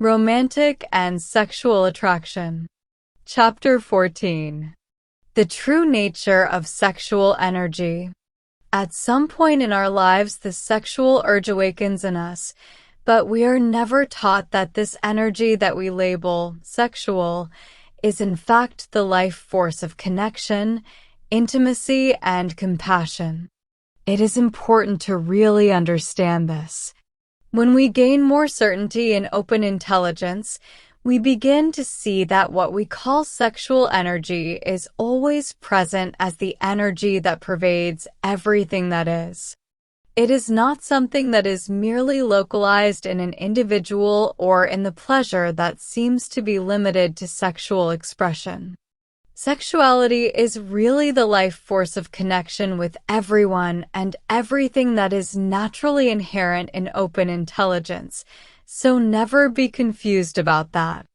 Romantic and Sexual Attraction. Chapter 14. The True Nature of Sexual Energy. At some point in our lives, the sexual urge awakens in us, but we are never taught that this energy that we label sexual is in fact the life force of connection, intimacy, and compassion. It is important to really understand this. When we gain more certainty in open intelligence, we begin to see that what we call sexual energy is always present as the energy that pervades everything that is. It is not something that is merely localized in an individual or in the pleasure that seems to be limited to sexual expression. Sexuality is really the life force of connection with everyone and everything that is naturally inherent in open intelligence, so never be confused about that.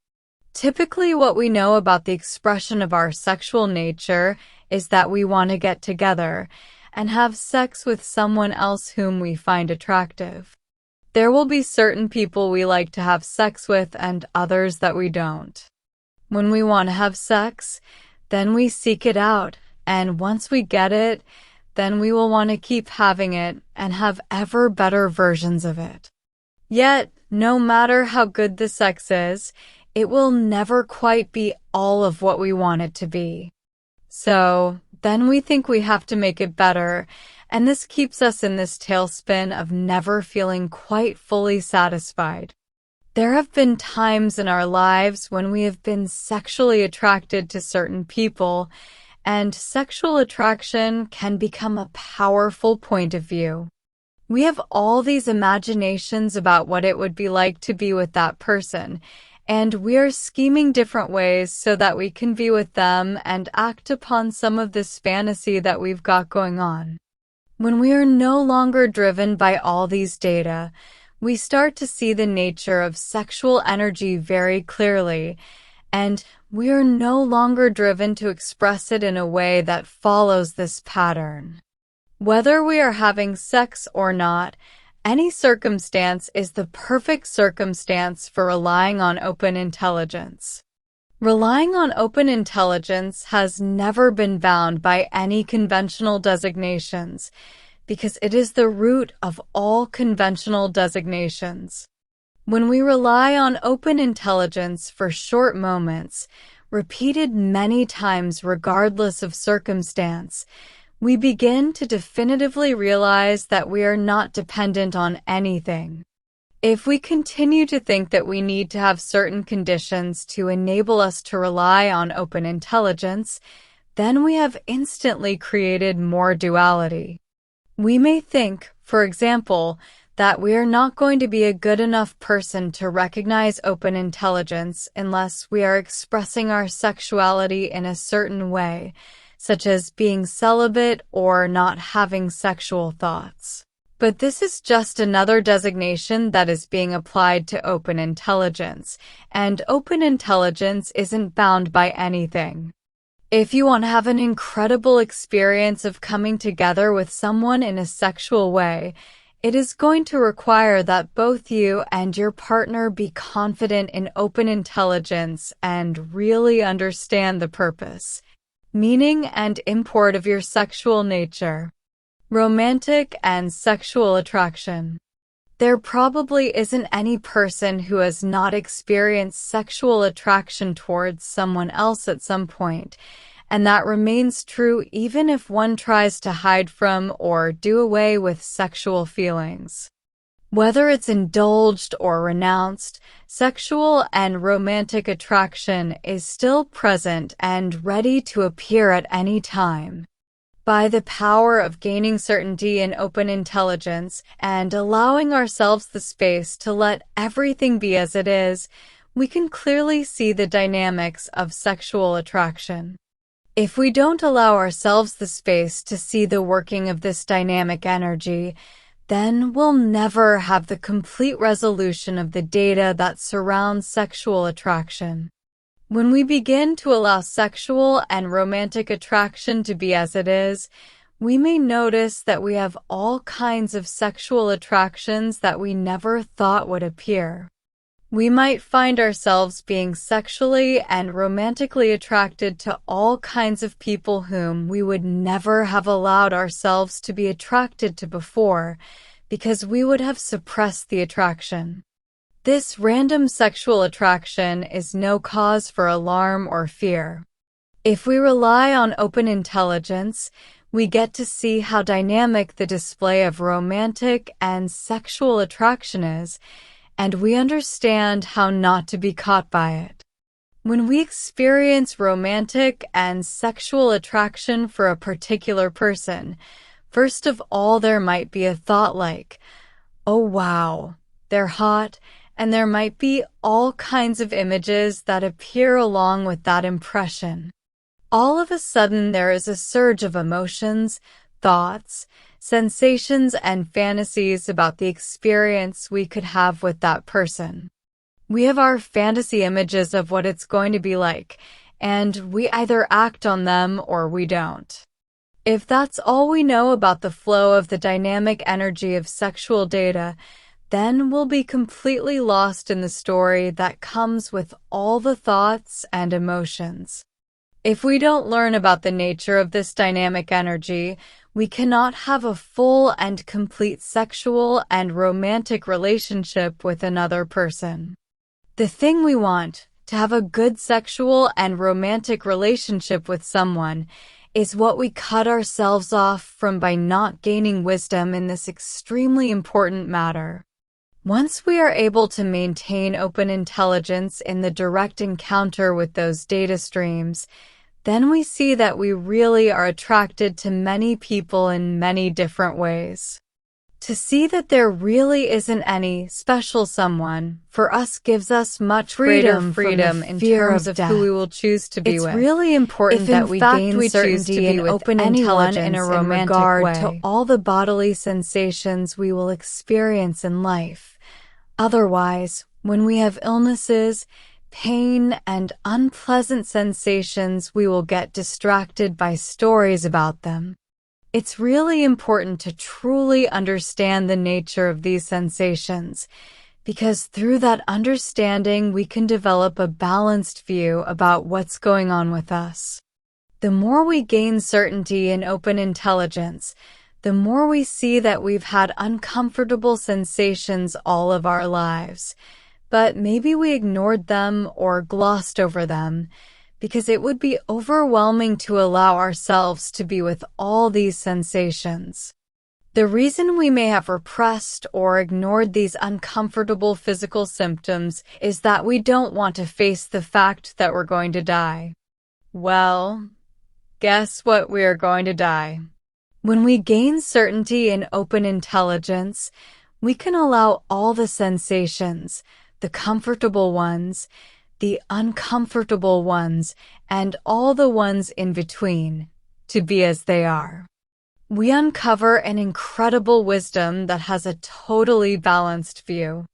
Typically, what we know about the expression of our sexual nature is that we want to get together and have sex with someone else whom we find attractive. There will be certain people we like to have sex with and others that we don't. When we want to have sex, then we seek it out, and once we get it, then we will want to keep having it and have ever better versions of it. Yet, no matter how good the sex is, it will never quite be all of what we want it to be. So, then we think we have to make it better, and this keeps us in this tailspin of never feeling quite fully satisfied. There have been times in our lives when we have been sexually attracted to certain people, and sexual attraction can become a powerful point of view. We have all these imaginations about what it would be like to be with that person, and we are scheming different ways so that we can be with them and act upon some of this fantasy that we've got going on. When we are no longer driven by all these data, we start to see the nature of sexual energy very clearly, and we are no longer driven to express it in a way that follows this pattern. Whether we are having sex or not, any circumstance is the perfect circumstance for relying on open intelligence. Relying on open intelligence has never been bound by any conventional designations, because it is the root of all conventional designations. When we rely on open intelligence for short moments, repeated many times regardless of circumstance, we begin to definitively realize that we are not dependent on anything. If we continue to think that we need to have certain conditions to enable us to rely on open intelligence, then we have instantly created more duality. We may think, for example, that we are not going to be a good enough person to recognize open intelligence unless we are expressing our sexuality in a certain way, such as being celibate or not having sexual thoughts. But this is just another designation that is being applied to open intelligence, and open intelligence isn't bound by anything. If you want to have an incredible experience of coming together with someone in a sexual way, it is going to require that both you and your partner be confident in open intelligence and really understand the purpose, meaning, and import of your sexual nature. Romantic and sexual attraction. There probably isn't any person who has not experienced sexual attraction towards someone else at some point, and that remains true even if one tries to hide from or do away with sexual feelings. Whether it's indulged or renounced, sexual and romantic attraction is still present and ready to appear at any time. By the power of gaining certainty in open intelligence and allowing ourselves the space to let everything be as it is, we can clearly see the dynamics of sexual attraction. If we don't allow ourselves the space to see the working of this dynamic energy, then we'll never have the complete resolution of the data that surrounds sexual attraction. When we begin to allow sexual and romantic attraction to be as it is, we may notice that we have all kinds of sexual attractions that we never thought would appear. We might find ourselves being sexually and romantically attracted to all kinds of people whom we would never have allowed ourselves to be attracted to before, because we would have suppressed the attraction. This random sexual attraction is no cause for alarm or fear. If we rely on open intelligence, we get to see how dynamic the display of romantic and sexual attraction is, and we understand how not to be caught by it. When we experience romantic and sexual attraction for a particular person, first of all there might be a thought like, "Oh wow, they're hot," and there might be all kinds of images that appear along with that impression. All of a sudden there is a surge of emotions, thoughts, sensations, and fantasies about the experience we could have with that person. We have our fantasy images of what it's going to be like, and we either act on them or we don't. If that's all we know about the flow of the dynamic energy of sexual data, then we'll be completely lost in the story that comes with all the thoughts and emotions. If we don't learn about the nature of this dynamic energy, we cannot have a full and complete sexual and romantic relationship with another person. The thing we want, to have a good sexual and romantic relationship with someone, is what we cut ourselves off from by not gaining wisdom in this extremely important matter. Once we are able to maintain open intelligence in the direct encounter with those data streams, then we see that we really are attracted to many people in many different ways. To see that there really isn't any special someone for us gives us much greater freedom in terms of who we will choose to be with. It's really important that we gain certainty and open intelligence in a romantic way to all the bodily sensations we will experience in life. Otherwise, when we have illnesses, pain, and unpleasant sensations, we will get distracted by stories about them. It's really important to truly understand the nature of these sensations, because through that understanding we can develop a balanced view about what's going on with us. The more we gain certainty in open intelligence, the more we see that we've had uncomfortable sensations all of our lives, but maybe we ignored them or glossed over them, because it would be overwhelming to allow ourselves to be with all these sensations. The reason we may have repressed or ignored these uncomfortable physical symptoms is that we don't want to face the fact that we're going to die. Well, guess what? We are going to die. When we gain certainty in open intelligence, we can allow all the sensations, the comfortable ones, the uncomfortable ones, and all the ones in between, to be as they are. We uncover an incredible wisdom that has a totally balanced view.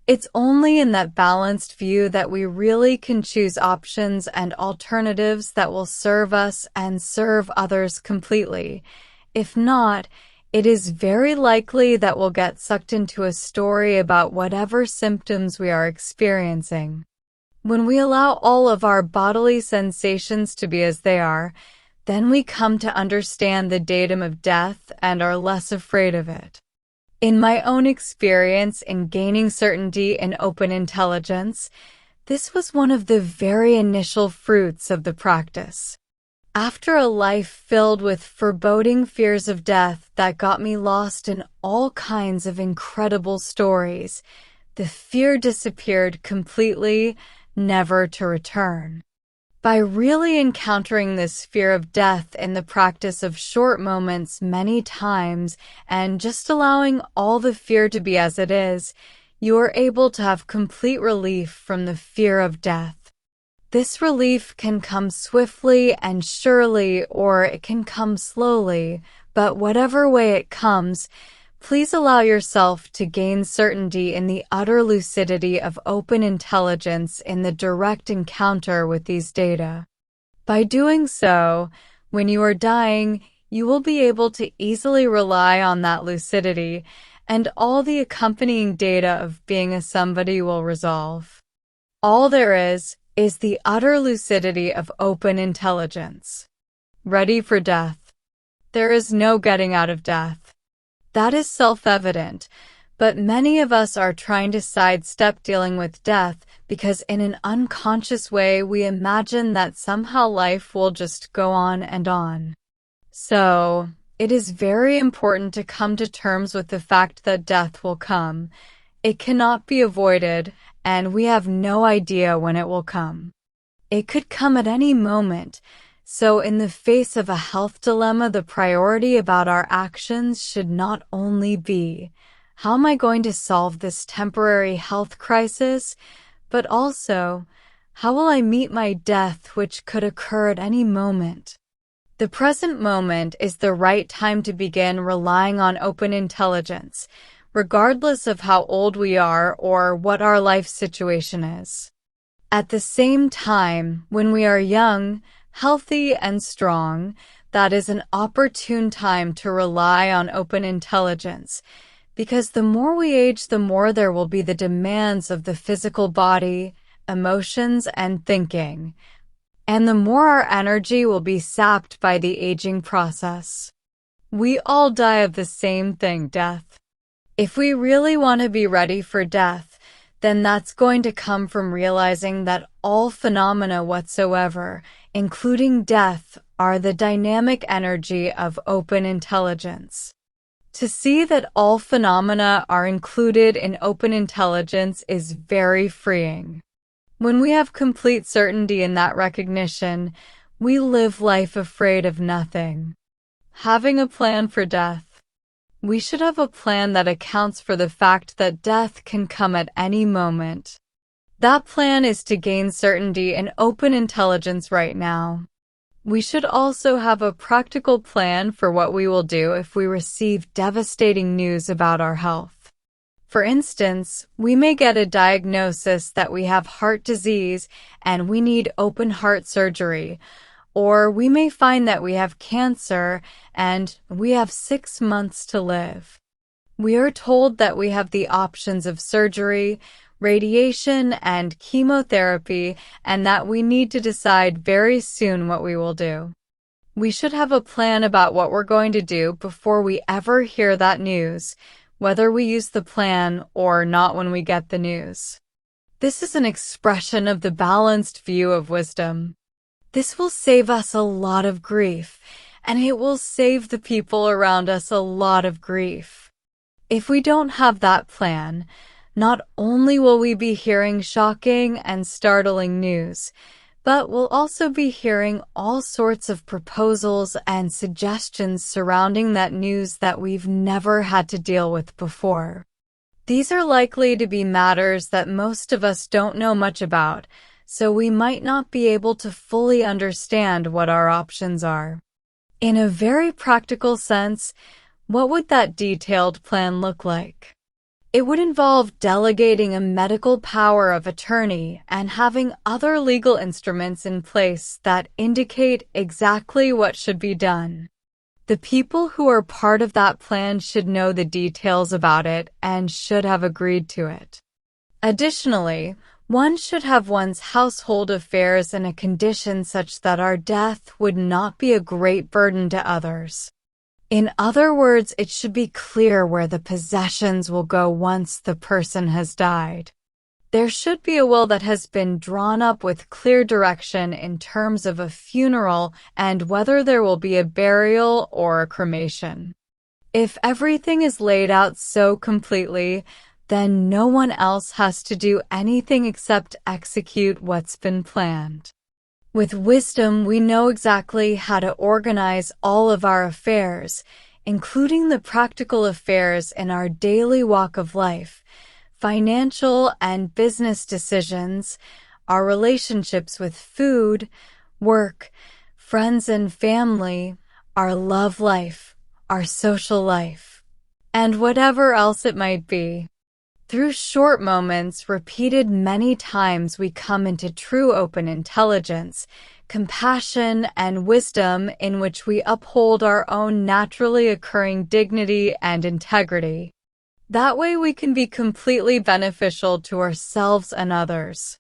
It's only in that balanced view that we really can choose options and alternatives that will serve us and serve others completely. If not, it is very likely that we'll get sucked into a story about whatever symptoms we are experiencing. When we allow all of our bodily sensations to be as they are, then we come to understand the datum of death and are less afraid of it. In my own experience in gaining certainty in open intelligence, this was one of the very initial fruits of the practice. After a life filled with foreboding fears of death that got me lost in all kinds of incredible stories, the fear disappeared completely, never to return. By really encountering this fear of death in the practice of short moments many times and just allowing all the fear to be as it is, you are able to have complete relief from the fear of death. This relief can come swiftly and surely, or it can come slowly, but whatever way it comes, please allow yourself to gain certainty in the utter lucidity of open intelligence in the direct encounter with these data. By doing so, when you are dying, you will be able to easily rely on that lucidity, and all the accompanying data of being a somebody will resolve. All there is the utter lucidity of open intelligence. Ready for death. There is no getting out of death. That is self-evident, but many of us are trying to sidestep dealing with death because in an unconscious way we imagine that somehow life will just go on and on. So, it is very important to come to terms with the fact that death will come. It cannot be avoided, and we have no idea when it will come. It could come at any moment. So in the face of a health dilemma, the priority about our actions should not only be, how am I going to solve this temporary health crisis, but also, how will I meet my death, which could occur at any moment? The present moment is the right time to begin relying on open intelligence, regardless of how old we are or what our life situation is. At the same time, when we are young, healthy and strong, that is an opportune time to rely on open intelligence, because the more we age, the more there will be the demands of the physical body, emotions, and thinking, and the more our energy will be sapped by the aging process. We all die of the same thing, death. If we really want to be ready for death, then that's going to come from realizing that all phenomena whatsoever, including death, are the dynamic energy of open intelligence. To see that all phenomena are included in open intelligence is very freeing. When we have complete certainty in that recognition, we live life afraid of nothing. Having a plan for death. We should have a plan that accounts for the fact that death can come at any moment. That plan is to gain certainty in open intelligence right now. We should also have a practical plan for what we will do if we receive devastating news about our health. For instance, we may get a diagnosis that we have heart disease and we need open heart surgery, or we may find that we have cancer and we have 6 months to live. We are told that we have the options of surgery, radiation, and chemotherapy, and that we need to decide very soon what we will do. We should have a plan about what we're going to do before we ever hear that news, whether we use the plan or not when we get the news. This is an expression of the balanced view of wisdom. This will save us a lot of grief, and it will save the people around us a lot of grief. If we don't have that plan, not only will we be hearing shocking and startling news, but we'll also be hearing all sorts of proposals and suggestions surrounding that news that we've never had to deal with before. These are likely to be matters that most of us don't know much about, so we might not be able to fully understand what our options are. In a very practical sense, what would that detailed plan look like? It would involve delegating a medical power of attorney and having other legal instruments in place that indicate exactly what should be done. The people who are part of that plan should know the details about it and should have agreed to it. Additionally, one should have one's household affairs in a condition such that our death would not be a great burden to others. In other words, it should be clear where the possessions will go once the person has died. There should be a will that has been drawn up with clear direction in terms of a funeral and whether there will be a burial or a cremation. If everything is laid out so completely, then no one else has to do anything except execute what's been planned. With wisdom, we know exactly how to organize all of our affairs, including the practical affairs in our daily walk of life, financial and business decisions, our relationships with food, work, friends and family, our love life, our social life, and whatever else it might be. Through short moments, repeated many times, we come into true open intelligence, compassion, and wisdom in which we uphold our own naturally occurring dignity and integrity. That way we can be completely beneficial to ourselves and others.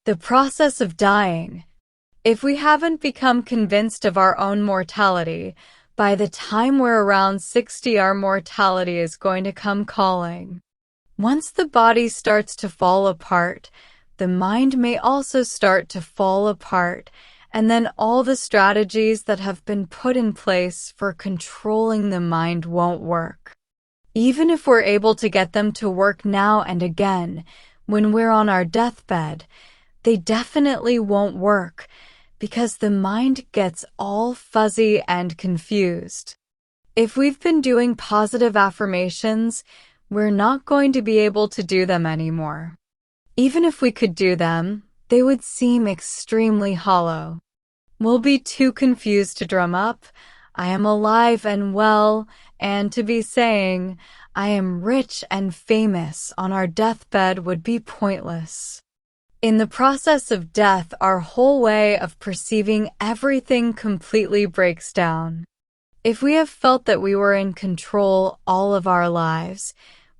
The process of dying. If we haven't become convinced of our own mortality, by the time we're around 60, our mortality is going to come calling. Once the body starts to fall apart, the mind may also start to fall apart, and then all the strategies that have been put in place for controlling the mind won't work. Even if we're able to get them to work now and again, when we're on our deathbed, they definitely won't work because the mind gets all fuzzy and confused. If we've been doing positive affirmations, we're not going to be able to do them anymore. Even if we could do them, they would seem extremely hollow. We'll be too confused to drum up, "I am alive and well," and to be saying, "I am rich and famous" on our deathbed would be pointless. In the process of death, our whole way of perceiving everything completely breaks down. If we have felt that we were in control all of our lives,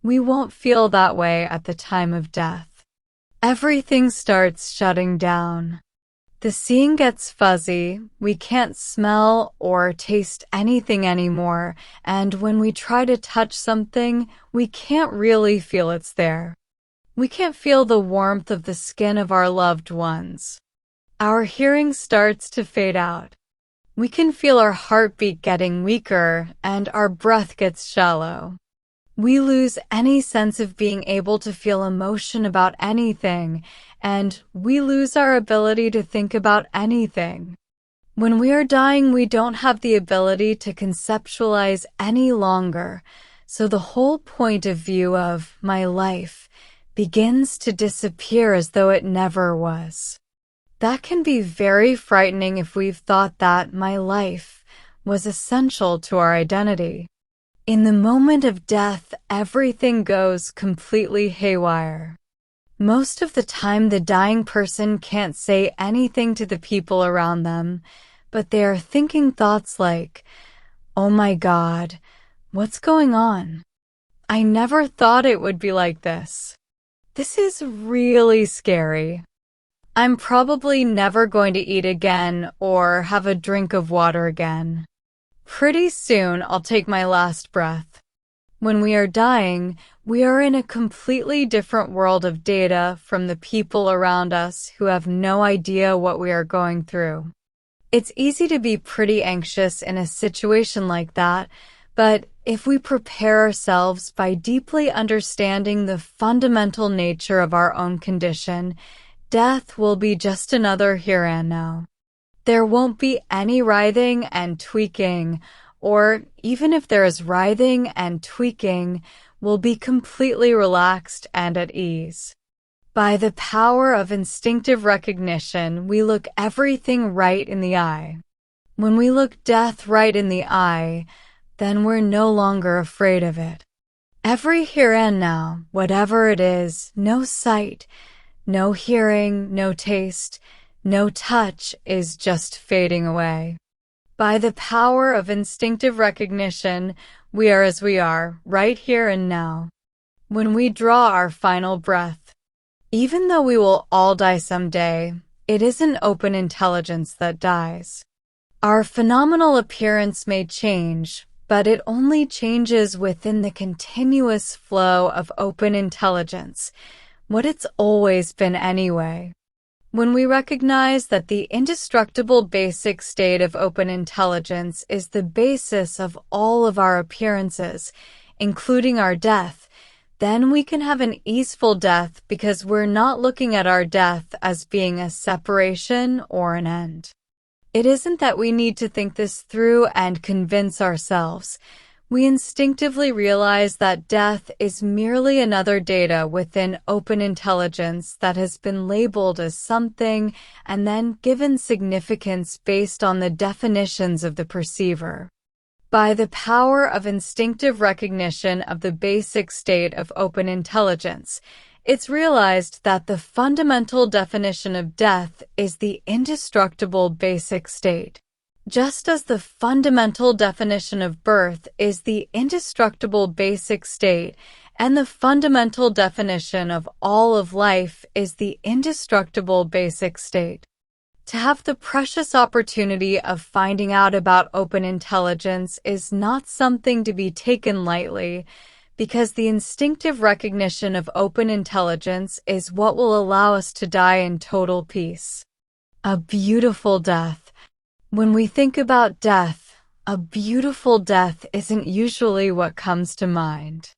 we won't feel that way at the time of death. Everything starts shutting down. The seeing gets fuzzy, we can't smell or taste anything anymore, and when we try to touch something, we can't really feel it's there. We can't feel the warmth of the skin of our loved ones. Our hearing starts to fade out. We can feel our heartbeat getting weaker, and our breath gets shallow. We lose any sense of being able to feel emotion about anything, and we lose our ability to think about anything. When we are dying, we don't have the ability to conceptualize any longer, so the whole point of view of my life begins to disappear as though it never was. That can be very frightening if we've thought that my life was essential to our identity. In the moment of death, everything goes completely haywire. Most of the time, the dying person can't say anything to the people around them, but they are thinking thoughts like, "Oh my God, what's going on? I never thought it would be like this. This is really scary. I'm probably never going to eat again or have a drink of water again. Pretty soon I'll take my last breath." When we are dying, we are in a completely different world of data from the people around us who have no idea what we are going through. It's easy to be pretty anxious in a situation like that, but if we prepare ourselves by deeply understanding the fundamental nature of our own condition, death will be just another here and now. There won't be any writhing and tweaking, or even if there is writhing and tweaking, we'll be completely relaxed and at ease. By the power of instinctive recognition, we look everything right in the eye. When we look death right in the eye, then we're no longer afraid of it. Every here and now, whatever it is, no sight, no hearing, no taste, no touch is just fading away. By the power of instinctive recognition, we are as we are, right here and now. When we draw our final breath, even though we will all die someday, it isn't open intelligence that dies. Our phenomenal appearance may change, but it only changes within the continuous flow of open intelligence, what it's always been anyway. When we recognize that the indestructible basic state of open intelligence is the basis of all of our appearances, including our death, then we can have an easeful death because we're not looking at our death as being a separation or an end. It isn't that we need to think this through and convince ourselves. We instinctively realize that death is merely another data within open intelligence that has been labeled as something and then given significance based on the definitions of the perceiver. By the power of instinctive recognition of the basic state of open intelligence, it's realized that the fundamental definition of death is the indestructible basic state. Just as the fundamental definition of birth is the indestructible basic state, and the fundamental definition of all of life is the indestructible basic state. To have the precious opportunity of finding out about open intelligence is not something to be taken lightly, because the instinctive recognition of open intelligence is what will allow us to die in total peace. A beautiful death. When we think about death, a beautiful death isn't usually what comes to mind.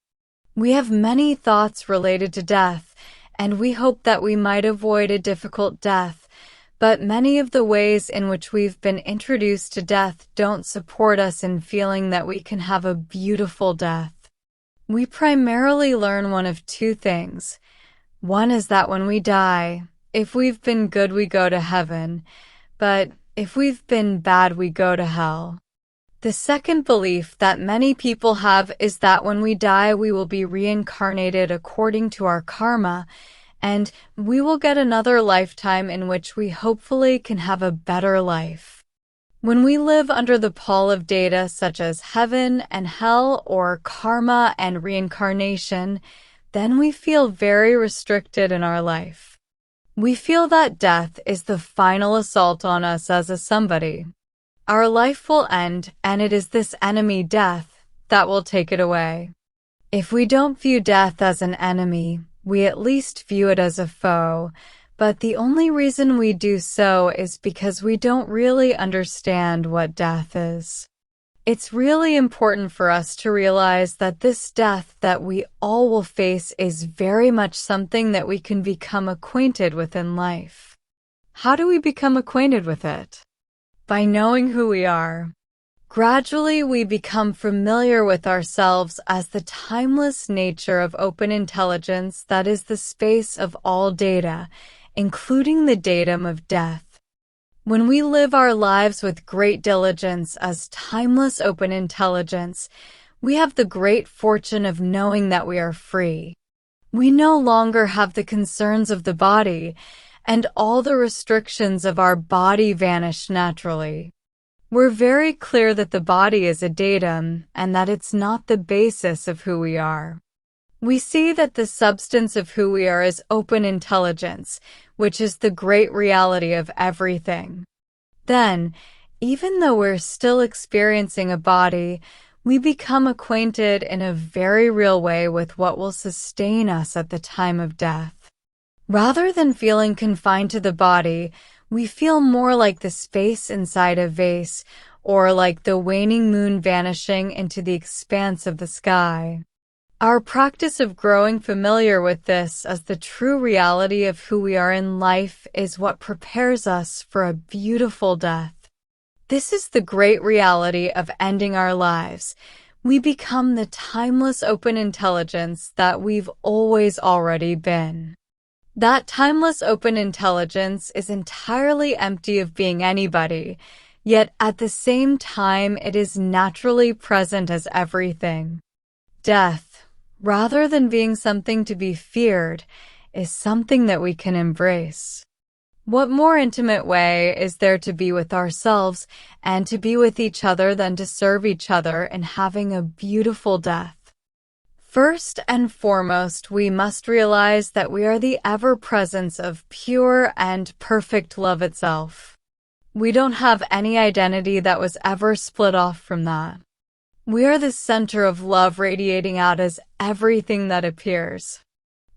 We have many thoughts related to death, and we hope that we might avoid a difficult death, but many of the ways in which we've been introduced to death don't support us in feeling that we can have a beautiful death. We primarily learn one of two things. One is that when we die, if we've been good, we go to heaven, but if we've been bad, we go to hell. The second belief that many people have is that when we die, we will be reincarnated according to our karma, and we will get another lifetime in which we hopefully can have a better life. When we live under the pall of data such as heaven and hell or karma and reincarnation, then we feel very restricted in our life. We feel that death is the final assault on us as a somebody. Our life will end, and it is this enemy death that will take it away. If we don't view death as an enemy, we at least view it as a foe, but the only reason we do so is because we don't really understand what death is. It's really important for us to realize that this death that we all will face is very much something that we can become acquainted with in life. How do we become acquainted with it? By knowing who we are. Gradually, we become familiar with ourselves as the timeless nature of open intelligence that is the space of all data, including the datum of death. When we live our lives with great diligence as timeless open intelligence, we have the great fortune of knowing that we are free. We no longer have the concerns of the body, and all the restrictions of our body vanish naturally. We're very clear that the body is a datum and that it's not the basis of who we are. We see that the substance of who we are is open intelligence, which is the great reality of everything. Then, even though we're still experiencing a body, we become acquainted in a very real way with what will sustain us at the time of death. Rather than feeling confined to the body, we feel more like the space inside a vase, or like the waning moon vanishing into the expanse of the sky. Our practice of growing familiar with this as the true reality of who we are in life is what prepares us for a beautiful death. This is the great reality of ending our lives. We become the timeless open intelligence that we've always already been. That timeless open intelligence is entirely empty of being anybody, yet at the same time it is naturally present as everything. Death, rather than being something to be feared, is something that we can embrace. What more intimate way is there to be with ourselves and to be with each other than to serve each other in having a beautiful death? First and foremost, we must realize that we are the ever-presence of pure and perfect love itself. We don't have any identity that was ever split off from that. We are the center of love radiating out as everything that appears.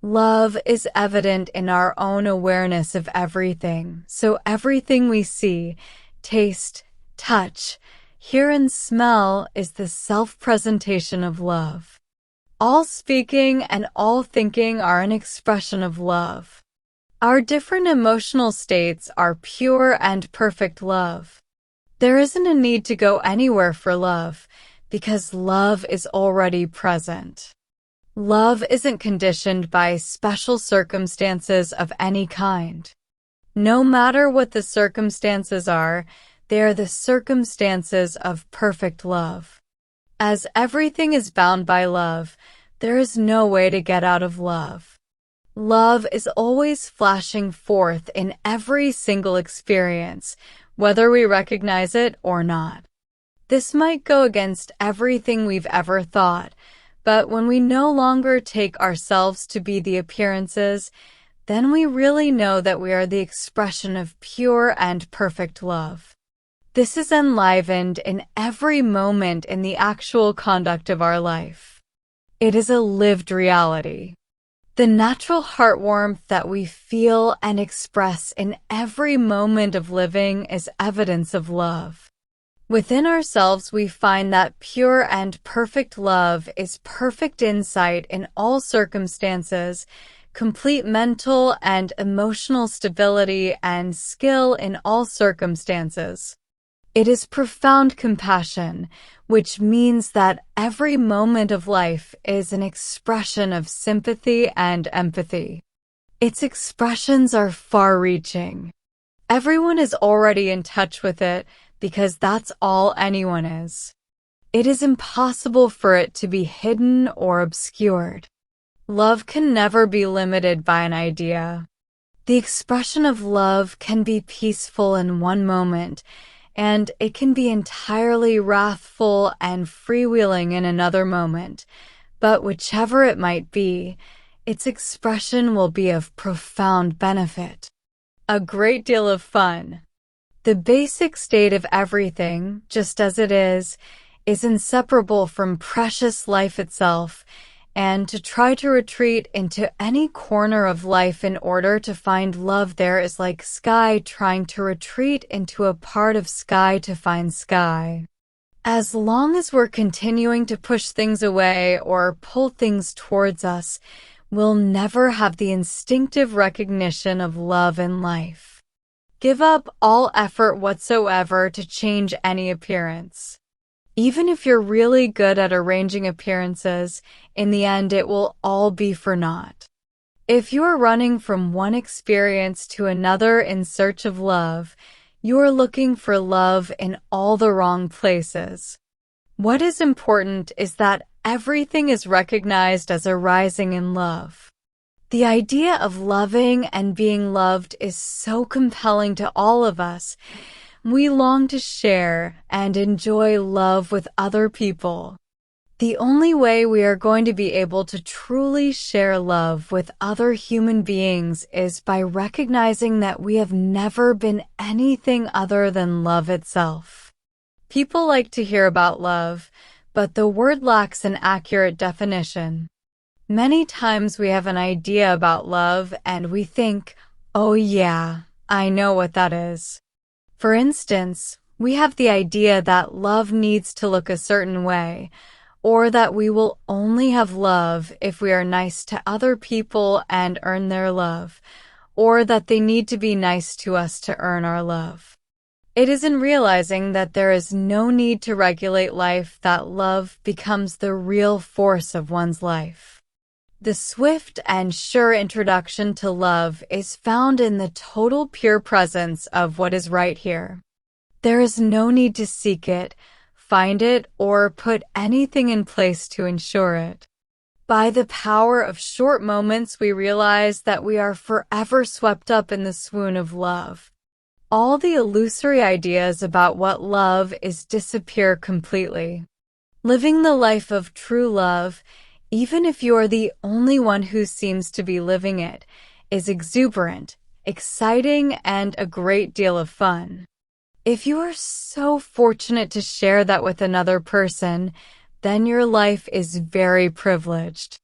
Love is evident in our own awareness of everything, so everything we see, taste, touch, hear and smell is the self-presentation of love. All speaking and all thinking are an expression of love. Our different emotional states are pure and perfect love. There isn't a need to go anywhere for love, because love is already present. Love isn't conditioned by special circumstances of any kind. No matter what the circumstances are, they are the circumstances of perfect love. As everything is bound by love, there is no way to get out of love. Love is always flashing forth in every single experience, whether we recognize it or not. This might go against everything we've ever thought, but when we no longer take ourselves to be the appearances, then we really know that we are the expression of pure and perfect love. This is enlivened in every moment in the actual conduct of our life. It is a lived reality. The natural heart warmth that we feel and express in every moment of living is evidence of love. Within ourselves, we find that pure and perfect love is perfect insight in all circumstances, complete mental and emotional stability, and skill in all circumstances. It is profound compassion, which means that every moment of life is an expression of sympathy and empathy. Its expressions are far-reaching. Everyone is already in touch with it because that's all anyone is. It is impossible for it to be hidden or obscured. Love can never be limited by an idea. The expression of love can be peaceful in one moment, and it can be entirely wrathful and freewheeling in another moment. But whichever it might be, its expression will be of profound benefit. A great deal of fun. The basic state of everything, just as it is inseparable from precious life itself, and to try to retreat into any corner of life in order to find love there is like sky trying to retreat into a part of sky to find sky. As long as we're continuing to push things away or pull things towards us, we'll never have the instinctive recognition of love in life. Give up all effort whatsoever to change any appearance. Even if you're really good at arranging appearances, in the end it will all be for naught. If you're running from one experience to another in search of love, you're looking for love in all the wrong places. What is important is that everything is recognized as arising in love. The idea of loving and being loved is so compelling to all of us. We long to share and enjoy love with other people. The only way we are going to be able to truly share love with other human beings is by recognizing that we have never been anything other than love itself. People like to hear about love, but the word lacks an accurate definition. Many times we have an idea about love and we think, "Oh yeah, I know what that is." For instance, we have the idea that love needs to look a certain way, or that we will only have love if we are nice to other people and earn their love, or that they need to be nice to us to earn our love. It is in realizing that there is no need to regulate life that love becomes the real force of one's life. The swift and sure introduction to love is found in the total pure presence of what is right here. There is no need to seek it, find it, or put anything in place to ensure it. By the power of short moments, we realize that we are forever swept up in the swoon of love. All the illusory ideas about what love is disappear completely. Living the life of true love, even if you are the only one who seems to be living it, is exuberant, exciting, and a great deal of fun. If you are so fortunate to share that with another person, then your life is very privileged.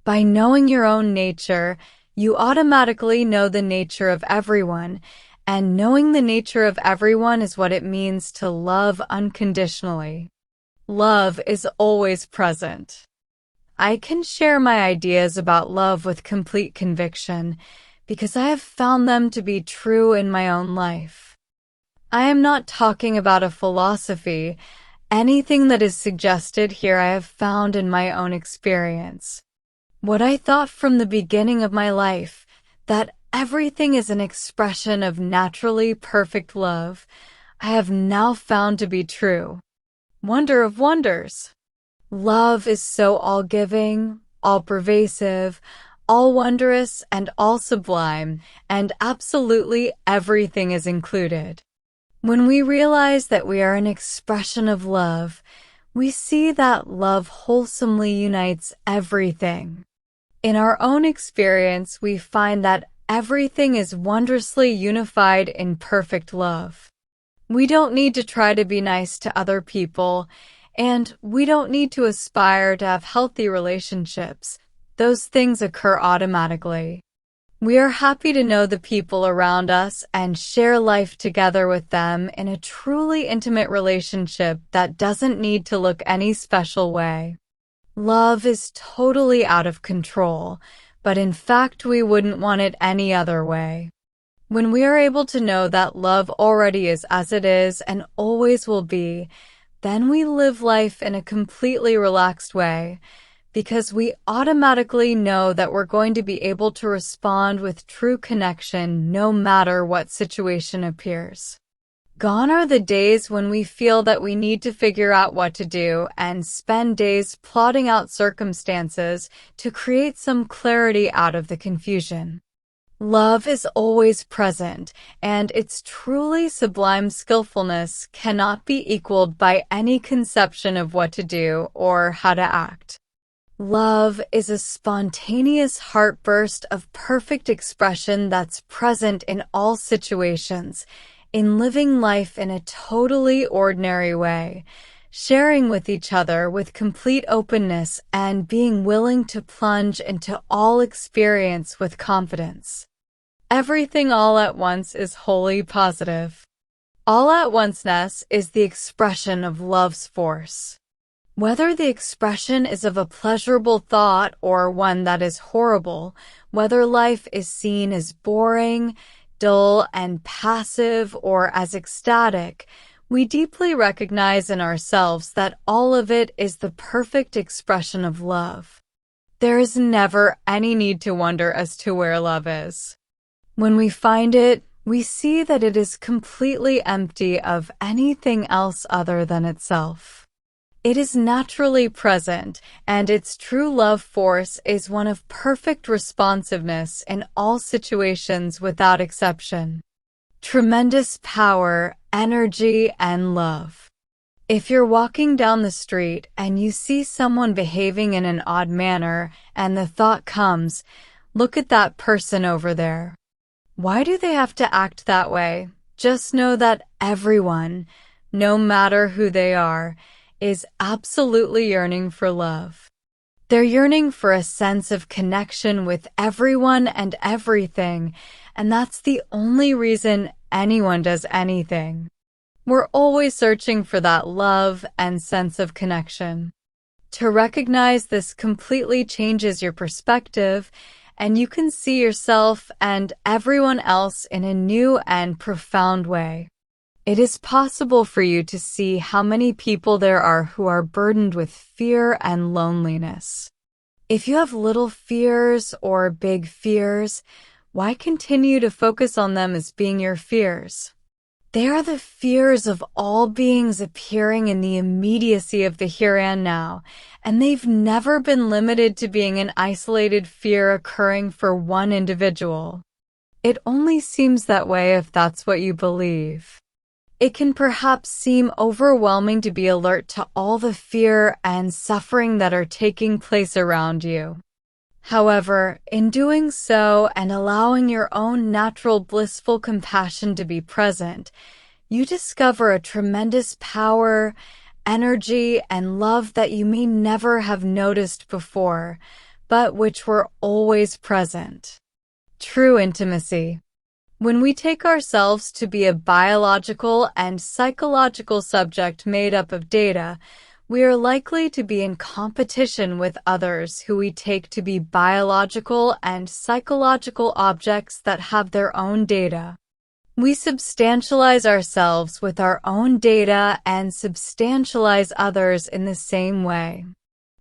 By knowing your own nature, you automatically know the nature of everyone, and knowing the nature of everyone is what it means to love unconditionally. Love is always present. I can share my ideas about love with complete conviction because I have found them to be true in my own life. I am not talking about a philosophy. Anything that is suggested here I have found in my own experience. What I thought from the beginning of my life, that everything is an expression of naturally perfect love, I have now found to be true. Wonder of wonders! Love is so all-giving, all-pervasive, all-wondrous, and all-sublime, and absolutely everything is included. When we realize that we are an expression of love, we see that love wholesomely unites everything. In our own experience, we find that everything is wondrously unified in perfect love. We don't need to try to be nice to other people, and we don't need to aspire to have healthy relationships. Those things occur automatically. We are happy to know the people around us and share life together with them in a truly intimate relationship that doesn't need to look any special way. Love is totally out of control, but in fact we wouldn't want it any other way. When we are able to know that love already is as it is and always will be, then we live life in a completely relaxed way, because we automatically know that we're going to be able to respond with true connection no matter what situation appears. Gone are the days when we feel that we need to figure out what to do and spend days plotting out circumstances to create some clarity out of the confusion. Love is always present, and its truly sublime skillfulness cannot be equaled by any conception of what to do or how to act. Love is a spontaneous heartburst of perfect expression that's present in all situations, in living life in a totally ordinary way, sharing with each other with complete openness and being willing to plunge into all experience with confidence. Everything all at once is wholly positive. All at onceness is the expression of love's force. Whether the expression is of a pleasurable thought or one that is horrible, whether life is seen as boring, dull, and passive, or as ecstatic, we deeply recognize in ourselves that all of it is the perfect expression of love. There is never any need to wonder as to where love is. When we find it, we see that it is completely empty of anything else other than itself. It is naturally present, and its true love force is one of perfect responsiveness in all situations without exception. Tremendous power, energy, and love. If you're walking down the street and you see someone behaving in an odd manner, and the thought comes, look at that person over there. Why do they have to act that way? Just know that everyone, no matter who they are, is absolutely yearning for love. They're yearning for a sense of connection with everyone and everything, and that's the only reason anyone does anything. We're always searching for that love and sense of connection. To recognize this completely changes your perspective, and you can see yourself and everyone else in a new and profound way. It is possible for you to see how many people there are who are burdened with fear and loneliness. If you have little fears or big fears, why continue to focus on them as being your fears? They are the fears of all beings appearing in the immediacy of the here and now, and they've never been limited to being an isolated fear occurring for one individual. It only seems that way if that's what you believe. It can perhaps seem overwhelming to be alert to all the fear and suffering that are taking place around you. However, in doing so and allowing your own natural blissful compassion to be present, you discover a tremendous power, energy, and love that you may never have noticed before, but which were always present. True intimacy. When we take ourselves to be a biological and psychological subject made up of data, we are likely to be in competition with others who we take to be biological and psychological objects that have their own data. We substantialize ourselves with our own data and substantialize others in the same way.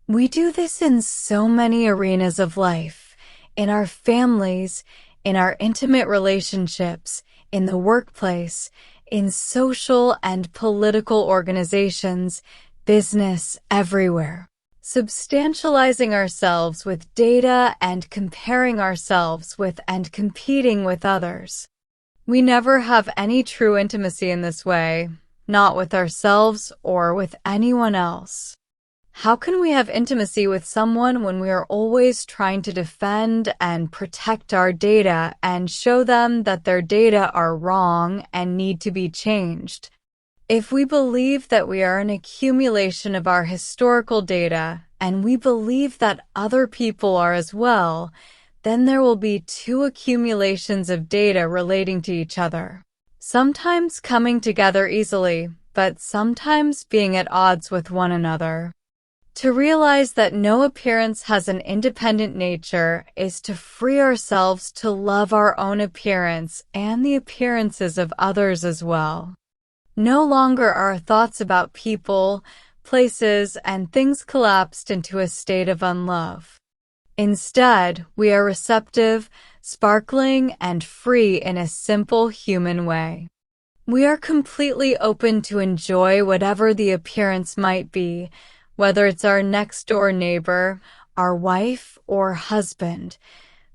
We do this in so many arenas of life, in our families, in our intimate relationships, in the workplace, in social and political organizations, business, everywhere. Substantializing ourselves with data and comparing ourselves with and competing with others. We never have any true intimacy in this way, not with ourselves or with anyone else. How can we have intimacy with someone when we are always trying to defend and protect our data and show them that their data are wrong and need to be changed? If we believe that we are an accumulation of our historical data, and we believe that other people are as well, then there will be two accumulations of data relating to each other, sometimes coming together easily, but sometimes being at odds with one another. To realize that no appearance has an independent nature is to free ourselves to love our own appearance and the appearances of others as well. No longer are our thoughts about people, places, and things collapsed into a state of unlove. Instead, we are receptive, sparkling, and free in a simple human way. We are completely open to enjoy whatever the appearance might be, whether it's our next-door neighbor, our wife or husband,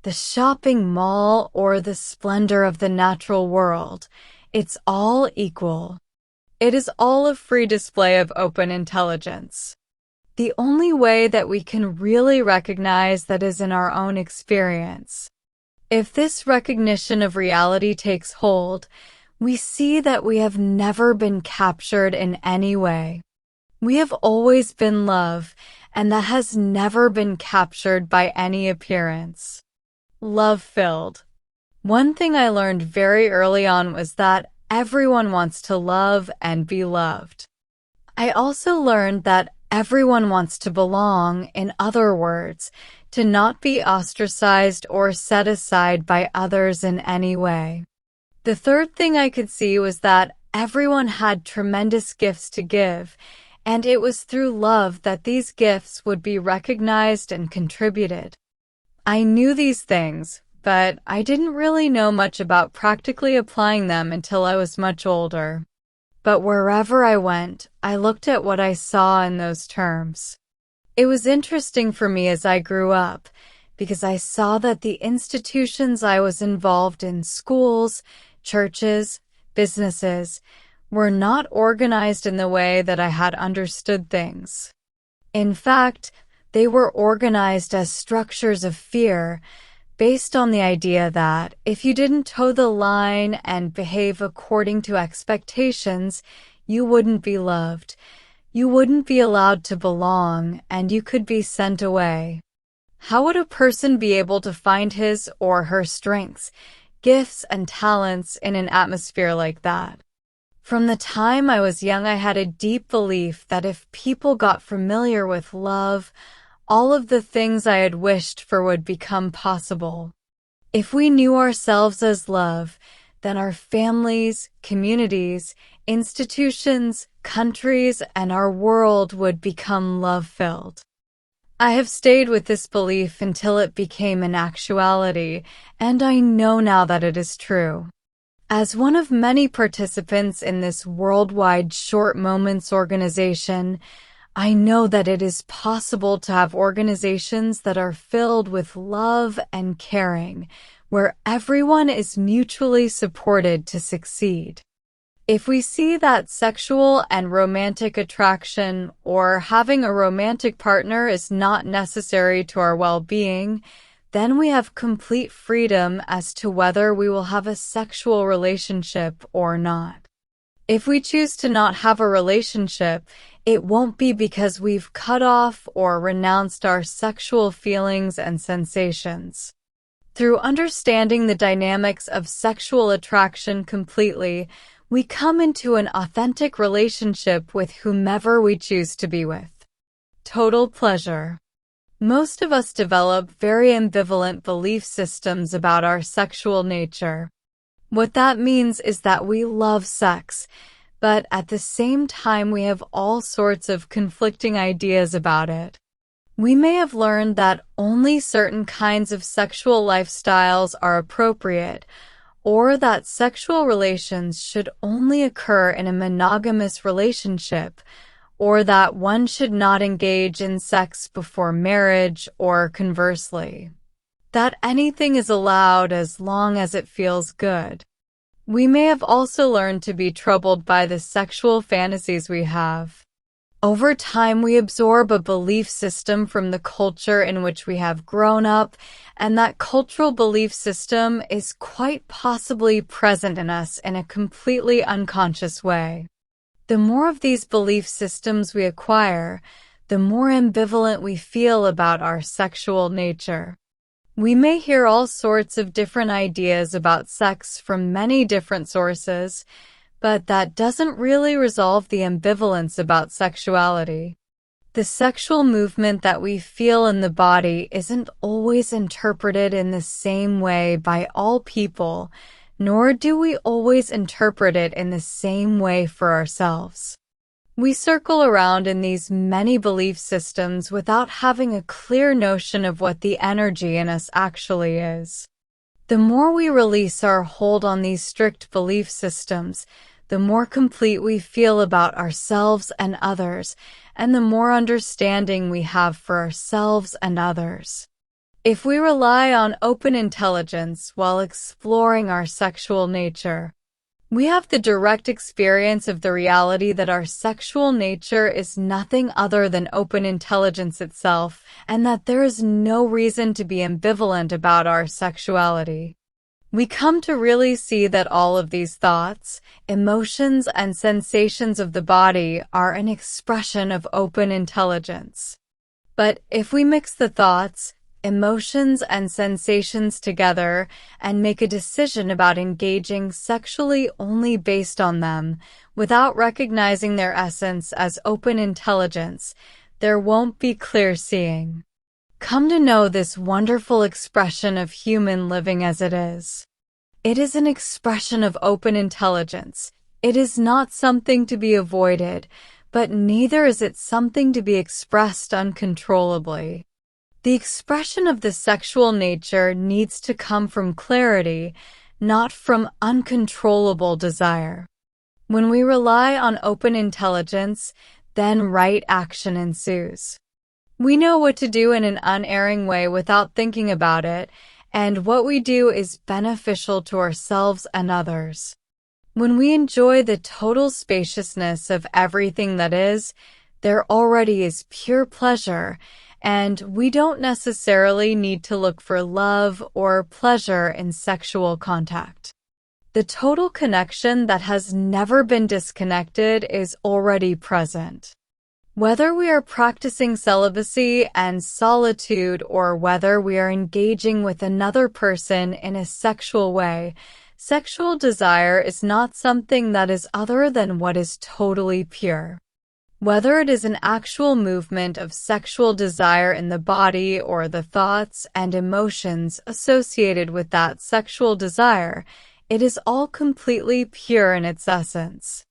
the shopping mall, or the splendor of the natural world. It's all equal. It is all a free display of open intelligence. The only way that we can really recognize that is in our own experience. If this recognition of reality takes hold, we see that we have never been captured in any way. We have always been love, and that has never been captured by any appearance. Love-filled. One thing I learned very early on was that everyone wants to love and be loved. I also learned that everyone wants to belong, in other words, to not be ostracized or set aside by others in any way. The third thing I could see was that everyone had tremendous gifts to give, and it was through love that these gifts would be recognized and contributed. I knew these things, but I didn't really know much about practically applying them until I was much older. But wherever I went, I looked at what I saw in those terms. It was interesting for me as I grew up, because I saw that the institutions I was involved in, schools, churches, businesses, were not organized in the way that I had understood things. In fact, they were organized as structures of fear, based on the idea that if you didn't toe the line and behave according to expectations, you wouldn't be loved, you wouldn't be allowed to belong, and you could be sent away. How would a person be able to find his or her strengths, gifts, and talents in an atmosphere like that? From the time I was young, I had a deep belief that if people got familiar with love, all of the things I had wished for would become possible. If we knew ourselves as love, then our families, communities, institutions, countries, and our world would become love-filled. I have stayed with this belief until it became an actuality, and I know now that it is true. As one of many participants in this worldwide Short Moments organization, I know that it is possible to have organizations that are filled with love and caring, where everyone is mutually supported to succeed. If we see that sexual and romantic attraction or having a romantic partner is not necessary to our well-being, then we have complete freedom as to whether we will have a sexual relationship or not. If we choose to not have a relationship, it won't be because we've cut off or renounced our sexual feelings and sensations. Through understanding the dynamics of sexual attraction completely, we come into an authentic relationship with whomever we choose to be with. Total pleasure. Most of us develop very ambivalent belief systems about our sexual nature. What that means is that we love sex, but at the same time we have all sorts of conflicting ideas about it. We may have learned that only certain kinds of sexual lifestyles are appropriate, or that sexual relations should only occur in a monogamous relationship, or that one should not engage in sex before marriage, or conversely, that anything is allowed as long as it feels good. We may have also learned to be troubled by the sexual fantasies we have. Over time, we absorb a belief system from the culture in which we have grown up, and that cultural belief system is quite possibly present in us in a completely unconscious way. The more of these belief systems we acquire, the more ambivalent we feel about our sexual nature. We may hear all sorts of different ideas about sex from many different sources, but that doesn't really resolve the ambivalence about sexuality. The sexual movement that we feel in the body isn't always interpreted in the same way by all people, nor do we always interpret it in the same way for ourselves. We circle around in these many belief systems without having a clear notion of what the energy in us actually is. The more we release our hold on these strict belief systems, the more complete we feel about ourselves and others, and the more understanding we have for ourselves and others. If we rely on open intelligence while exploring our sexual nature, we have the direct experience of the reality that our sexual nature is nothing other than open intelligence itself, and that there is no reason to be ambivalent about our sexuality. We come to really see that all of these thoughts, emotions, and sensations of the body are an expression of open intelligence. But if we mix the thoughts, emotions, and sensations together and make a decision about engaging sexually only based on them, without recognizing their essence as open intelligence, there won't be clear seeing. Come to know this wonderful expression of human living as it is. It is an expression of open intelligence. It is not something to be avoided, but neither is it something to be expressed uncontrollably. The expression of the sexual nature needs to come from clarity, not from uncontrollable desire. When we rely on open intelligence, then right action ensues. We know what to do in an unerring way without thinking about it, and what we do is beneficial to ourselves and others. When we enjoy the total spaciousness of everything that is, there already is pure pleasure, and we don't necessarily need to look for love or pleasure in sexual contact. The total connection that has never been disconnected is already present. Whether we are practicing celibacy and solitude or whether we are engaging with another person in a sexual way, sexual desire is not something that is other than what is totally pure. Whether it is an actual movement of sexual desire in the body or the thoughts and emotions associated with that sexual desire, it is all completely pure in its essence.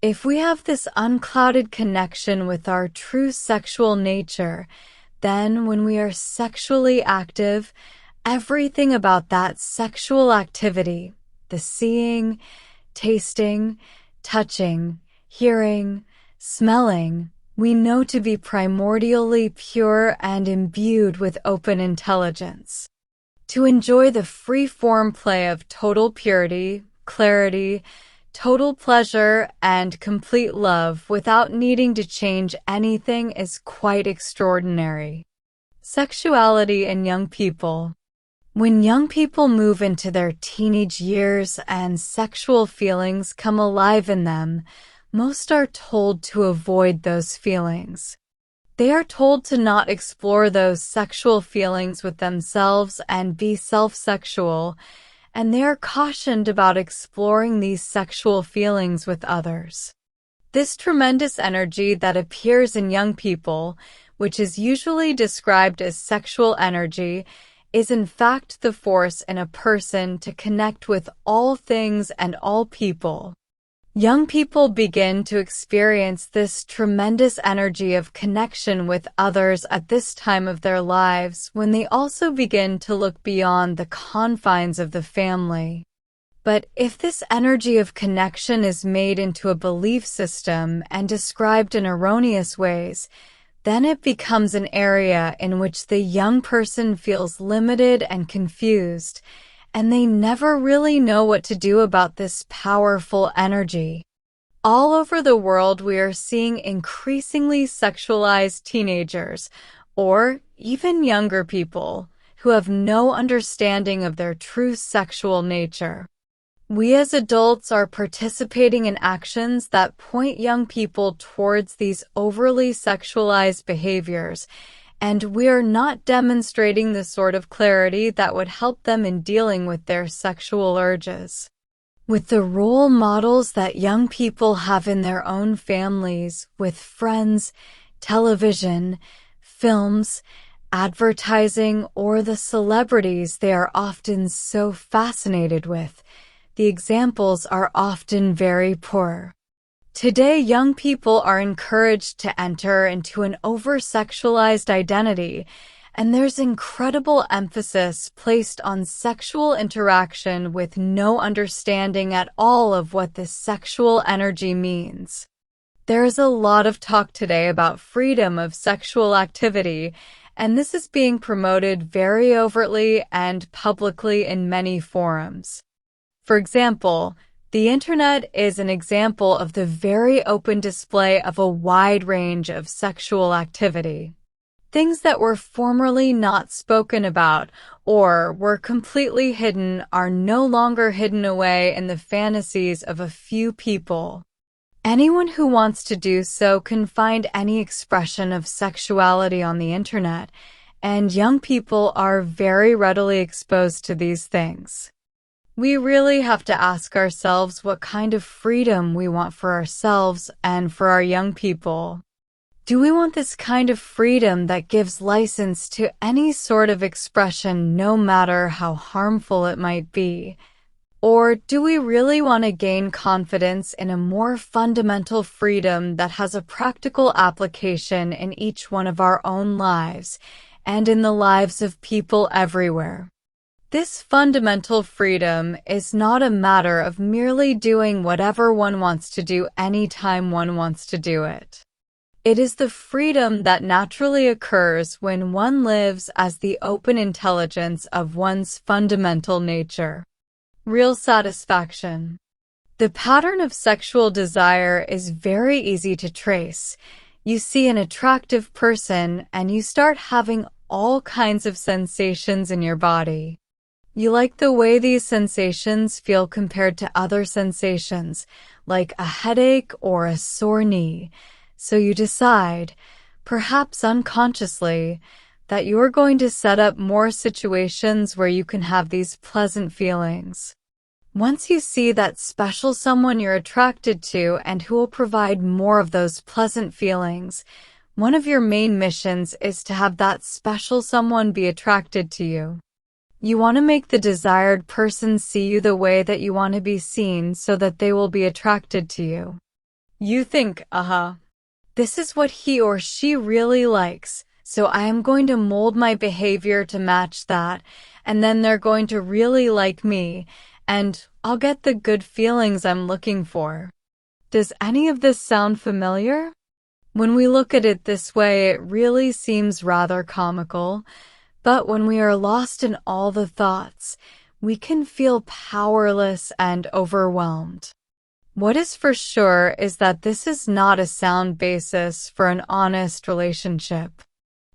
If we have this unclouded connection with our true sexual nature, then when we are sexually active, everything about that sexual activity, the seeing, tasting, touching, hearing, smelling, we know to be primordially pure and imbued with open intelligence. To enjoy the free-form play of total purity, clarity, total pleasure, and complete love without needing to change anything is quite extraordinary. Sexuality in young people. When young people move into their teenage years and sexual feelings come alive in them, most are told to avoid those feelings. They are told to not explore those sexual feelings with themselves and be self-sexual, and they are cautioned about exploring these sexual feelings with others. This tremendous energy that appears in young people, which is usually described as sexual energy, is in fact the force in a person to connect with all things and all people. Young people begin to experience this tremendous energy of connection with others at this time of their lives when they also begin to look beyond the confines of the family. But if this energy of connection is made into a belief system and described in erroneous ways, then it becomes an area in which the young person feels limited and confused, and they never really know what to do about this powerful energy. All over the world, we are seeing increasingly sexualized teenagers, or even younger people, who have no understanding of their true sexual nature. We as adults are participating in actions that point young people towards these overly sexualized behaviors, and we are not demonstrating the sort of clarity that would help them in dealing with their sexual urges. With the role models that young people have in their own families, with friends, television, films, advertising, or the celebrities they are often so fascinated with, the examples are often very poor. Today, young people are encouraged to enter into an over-sexualized identity, and there's incredible emphasis placed on sexual interaction with no understanding at all of what this sexual energy means. There's a lot of talk today about freedom of sexual activity, and this is being promoted very overtly and publicly in many forums. For example, the internet is an example of the very open display of a wide range of sexual activity. Things that were formerly not spoken about or were completely hidden are no longer hidden away in the fantasies of a few people. Anyone who wants to do so can find any expression of sexuality on the internet, and young people are very readily exposed to these things. We really have to ask ourselves what kind of freedom we want for ourselves and for our young people. Do we want this kind of freedom that gives license to any sort of expression, no matter how harmful it might be? Or do we really want to gain confidence in a more fundamental freedom that has a practical application in each one of our own lives and in the lives of people everywhere? This fundamental freedom is not a matter of merely doing whatever one wants to do anytime one wants to do it. It is the freedom that naturally occurs when one lives as the open intelligence of one's fundamental nature. Real satisfaction. The pattern of sexual desire is very easy to trace. You see an attractive person and you start having all kinds of sensations in your body. You like the way these sensations feel compared to other sensations, like a headache or a sore knee. So you decide, perhaps unconsciously, that you're going to set up more situations where you can have these pleasant feelings. Once you see that special someone you're attracted to and who will provide more of those pleasant feelings, one of your main missions is to have that special someone be attracted to you. You want to make the desired person see you the way that you want to be seen so that they will be attracted to you. You think, this is what he or she really likes, so I am going to mold my behavior to match that, and then they're going to really like me, and I'll get the good feelings I'm looking for. Does any of this sound familiar? When we look at it this way, it really seems rather comical, but when we are lost in all the thoughts, we can feel powerless and overwhelmed. What is for sure is that this is not a sound basis for an honest relationship.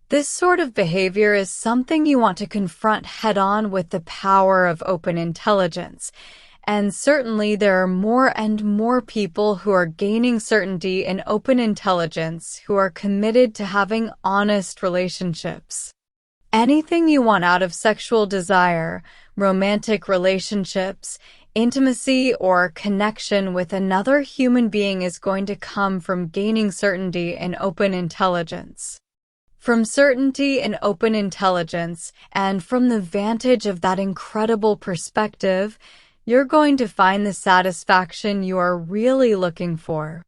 This sort of behavior is something you want to confront head-on with the power of open intelligence, and certainly there are more and more people who are gaining certainty in open intelligence who are committed to having honest relationships. Anything you want out of sexual desire, romantic relationships, intimacy, or connection with another human being is going to come from gaining certainty in open intelligence. From certainty in open intelligence, and from the vantage of that incredible perspective, you're going to find the satisfaction you are really looking for.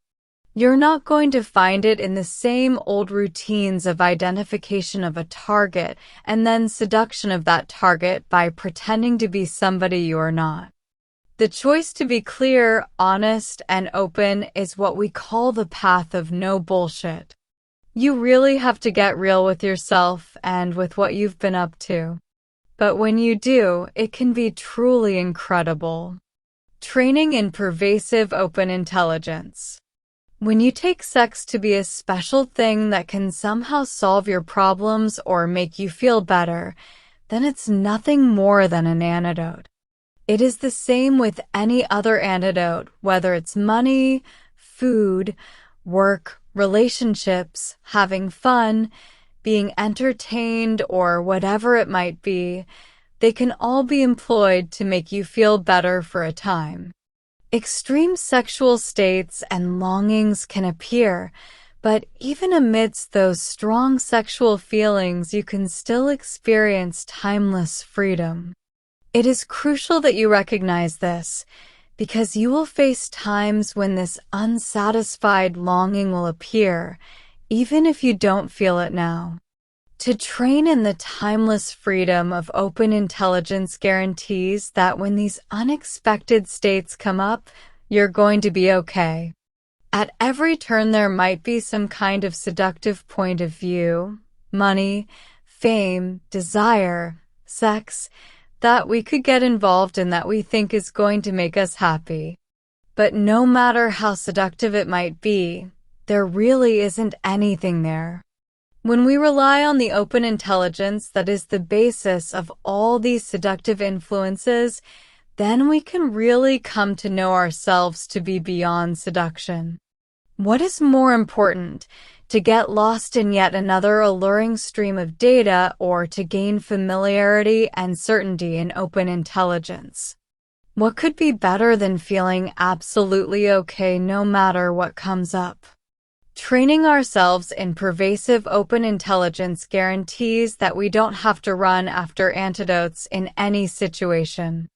You're not going to find it in the same old routines of identification of a target and then seduction of that target by pretending to be somebody you are not. The choice to be clear, honest, and open is what we call the path of no bullshit. You really have to get real with yourself and with what you've been up to. But when you do, it can be truly incredible. Training in pervasive open intelligence. When you take sex to be a special thing that can somehow solve your problems or make you feel better, then it's nothing more than an antidote. It is the same with any other antidote, whether it's money, food, work, relationships, having fun, being entertained, or whatever it might be. They can all be employed to make you feel better for a time. Extreme sexual states and longings can appear, but even amidst those strong sexual feelings, you can still experience timeless freedom. It is crucial that you recognize this, because you will face times when this unsatisfied longing will appear, even if you don't feel it now. To train in the timeless freedom of open intelligence guarantees that when these unexpected states come up, you're going to be okay. At every turn there might be some kind of seductive point of view, money, fame, desire, sex, that we could get involved in that we think is going to make us happy. But no matter how seductive it might be, there really isn't anything there. When we rely on the open intelligence that is the basis of all these seductive influences, then we can really come to know ourselves to be beyond seduction. What is more important, to get lost in yet another alluring stream of data or to gain familiarity and certainty in open intelligence? What could be better than feeling absolutely okay no matter what comes up? Training ourselves in pervasive open intelligence guarantees that we don't have to run after antidotes in any situation.